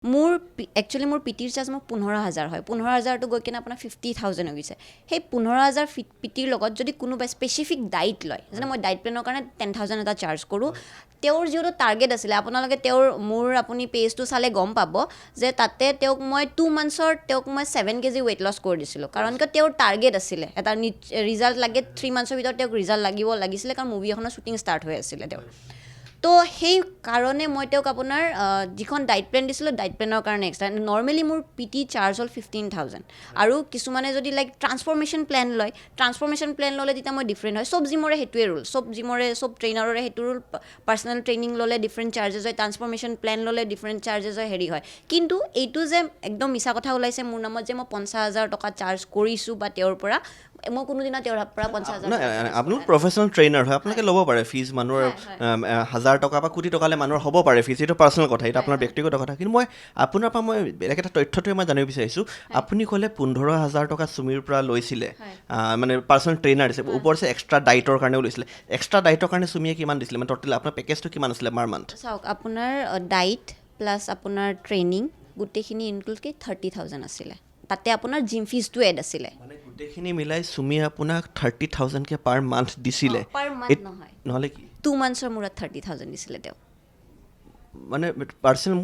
মোৰ একচুৱেলি মোৰ পিটিৰ চাৰ্জ মোৰ 15,000 হয় 15,000টো গৈ কিনে আপোনাৰ 50,000 হৈ গৈছে সেই 15,000 পিটিৰ লগত যদি কোনোবাই স্পেচিফিক ডাইট লয় যেনে মই ডাইট প্লেনৰ কাৰণে 10,000 এটা চাৰ্জ কৰোঁ তেওঁৰ যিহেতু টাৰ্গেট আছিলে আপোনালোকে মোৰ আপুনি পেজটো চালে গম পাব যে তাতে তেওঁক মই 2 মান্থছৰ তেওঁক মই 7 কেজি ৱেইট লছ কৰি দিছিলোঁ কাৰণ কিয় তেওঁৰ টাৰ্গেট আছিলে এটা ৰিজাল্ট লাগে 3 মান্থছৰ ভিতৰত তেওঁক ৰিজাল্ট লাগিছিলে কাৰণ মুভি এখনৰ শ্বুটিং ষ্টাৰ্ট হৈ আছিলে তেওঁৰ তো সেই কাৰণে মই তেওঁক আপোনাৰ যিখন ডাইট প্লেন দিছিলোঁ ডাইট প্লেনৰ কাৰণে এক্সট্ৰা নৰ্মেলি মোৰ পিটি চাৰ্জ হ'ল 15,000 আৰু কিছুমানে যদি লাইক ট্ৰান্সফৰ্মেশ্যন প্লেন লয় ট্ৰান্সফৰ্মেশ্যন প্লেন ল'লে তেতিয়া মই ডিফাৰেণ্ট হয় চব জিমৰে সেইটোৱে ৰুল চব ট্ৰেইনাৰৰে সেইটো ৰুল পাৰ্চনেল ট্ৰেইনিং ল'লে ডিফাৰেণ্ট চাৰ্জেছ হয় ট্ৰান্সফৰ্মেশ্যন প্লেন ল'লে ডিফাৰেণ্ট চাৰ্জেছ হয় হেৰি হয় কিন্তু এইটো যে একদম মিছা কথা ওলাইছে মোৰ নামত যে মই 50,000 টকা চাৰ্জ কৰিছোঁ বা তেওঁৰ পৰা মই কোনোদিনা তেওঁৰ পৰা 50,000 আপুনি প্ৰফেচনেল ট্ৰেইনাৰ হয় আপোনালোকে ল'ব পাৰে ফিজ মানুহৰ 1,000 টকা বা কোটি টকালৈ মানুহৰ হ'ব পাৰে ফিজ এইটো পাৰ্চনেল কথা এইটো আপোনাৰ ব্যক্তিগত কথা কিন্তু মই আপোনাৰ পৰা মই বেলেগ এটা তথ্যটোৱে মই জানিব বিচাৰিছোঁ আপুনি ক'লে 15,000 টকা চুমিৰ পৰা লৈছিলে মানে পাৰ্চনেল ট্ৰেইনাৰ দিছে ওপৰছে এক্সট্ৰা ডাইটৰ কাৰণেও লৈছিলে এক্সট্ৰা ডাইটৰ কাৰণে চুমিয়ে কিমান দিছিলে মানে টোটেল আপোনাৰ পেকেজটো কিমান আছিলে মাৰ মান্থ চাওক আপোনাৰ ডাইট প্লাছ আপোনাৰ ট্ৰেইনিং গোটেইখিনি ইনক্লুড 30,000 আছিলে তাতে আপোনাৰ জিম ফিজটো এড আছিলে মানে গোটেইখিনি মিলাই চুমিয়ে আপোনাক 30,000কে পাৰ মান্থ দিছিলে পাৰ মান্থ নহয় নহ'লে কি 2 মান্থছৰ মূৰত 30,000 দিছিলে তেওঁ মানে পাৰ্চনেল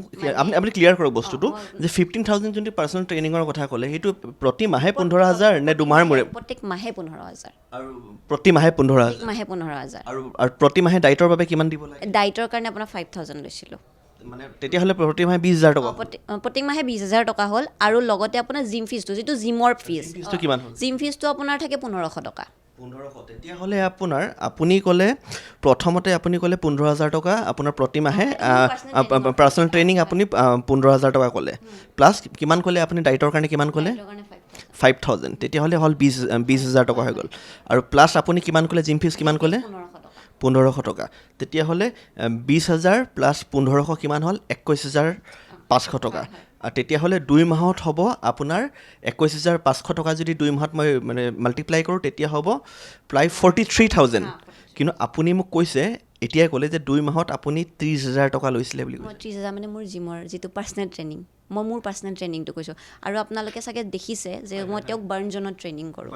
আপুনি ক্লিয়াৰ কৰক বস্তুটো যে 15,000 যোনটো পাৰ্চনেল ট্ৰেইনিঙৰ কথা ক'লে সেইটো প্ৰতি মাহে 15,000 নে দুমাহৰ মূৰে প্ৰত্যেক মাহে 15,000 আৰু প্ৰতি মাহে 15,000 মাহে 15,000 আৰু প্ৰতি মাহে ডাইটৰ বাবে কিমান দিব লাগে ডাইটৰ কাৰণে আপোনাৰ 5,000 লৈছিলোঁ মানে তেতিয়াহ'লে প্ৰতি মাহে 20,000 টকা প্ৰত্যেক মাহে 20,000 টকা হ'ল আৰু লগতে আপোনাৰ জিম ফিজটো যিটো জিমৰ ফিজ ফিজটো কিমান হ'ল জিম ফিজটো আপোনাৰ থাকে 1,500 টকা 1,500 তেতিয়াহ'লে আপুনি ক'লে প্ৰথমতে আপুনি ক'লে 15,000 টকা আপোনাৰ প্ৰতি মাহে পাৰ্চনেল ট্ৰেইনিং আপুনি 15,000 টকা ক'লে প্লাছ কিমান ক'লে আপুনি ডাইটৰ কাৰণে কিমান ক'লে 5,000 তেতিয়াহ'লে হ'ল 20,000 টকা হৈ গ'ল আৰু প্লাছ আপুনি কিমান ক'লে জিম ফিজ কিমান ক'লে 1,500 টকা তেতিয়াহ'লে 20,000 প্লাছ 1,500 কিমান হ'ল 21,500 টকা আৰু তেতিয়াহ'লে 2 মাহত হ'ব আপোনাৰ 21,500 টকা যদি 2 মাহত মই মানে মাল্টিপ্লাই কৰোঁ তেতিয়া হ'ব প্ৰায় 43,000 কিন্তু আপুনি মোক কৈছে এতিয়াই ক'লে যে 2 মাহত আপুনি 30,000 টকা লৈছিলে বুলি কৈছে 30,000 মানে মোৰ জিমৰ যিটো পাৰ্চনেল ট্ৰেইনিং মই মোৰ পাৰ্চনেল ট্ৰেইনিংটো কৈছোঁ আৰু আপোনালোকে চাগে দেখিছে যে মই তেওঁক বাৰ্ণ জ'নত ট্ৰেইনিং কৰোঁ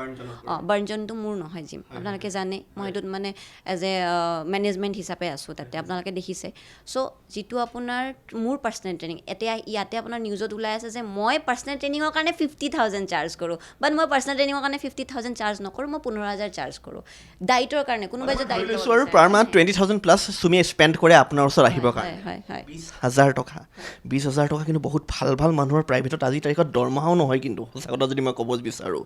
বাৰ্ণ জ'নটো মোৰ নহয় জিম আপোনালোকে জানে মই সেইটোত মানে এজ এ মেনেজমেণ্ট হিচাপে আছোঁ তাতে আপোনালোকে দেখিছে চ' যিটো আপোনাৰ মোৰ পাৰ্চনেল ট্ৰেইনিং এতিয়া ইয়াতে আপোনাৰ নিউজত ওলাই আছে যে মই পাৰ্চনেল ট্ৰেইনিঙৰ কাৰণে 50,000 চাৰ্জ কৰোঁ বাট মই পাৰ্চনেল ট্ৰেইনিঙৰ কাৰণে 50,000 চাৰ্জ নকৰোঁ মই 15,000 চাৰ্জ কৰোঁ ডাইটৰ কাৰণে কোনোবাই যে ডাইট আৰু পাৰ মান্থ 20,000 প্লাছ চুমিয়ে স্পেণ্ড কৰে আপোনাৰ ওচৰত আহিবৰ কাৰণে 20,000 টকা 20,000 টকা কিন্তু বহুত ভাল মানুহৰ প্ৰাইভেটত আজিৰ তাৰিখত দৰমহাও নহয় কিন্তু সঁচা কথা যদি মই ক'ব বিচাৰোঁ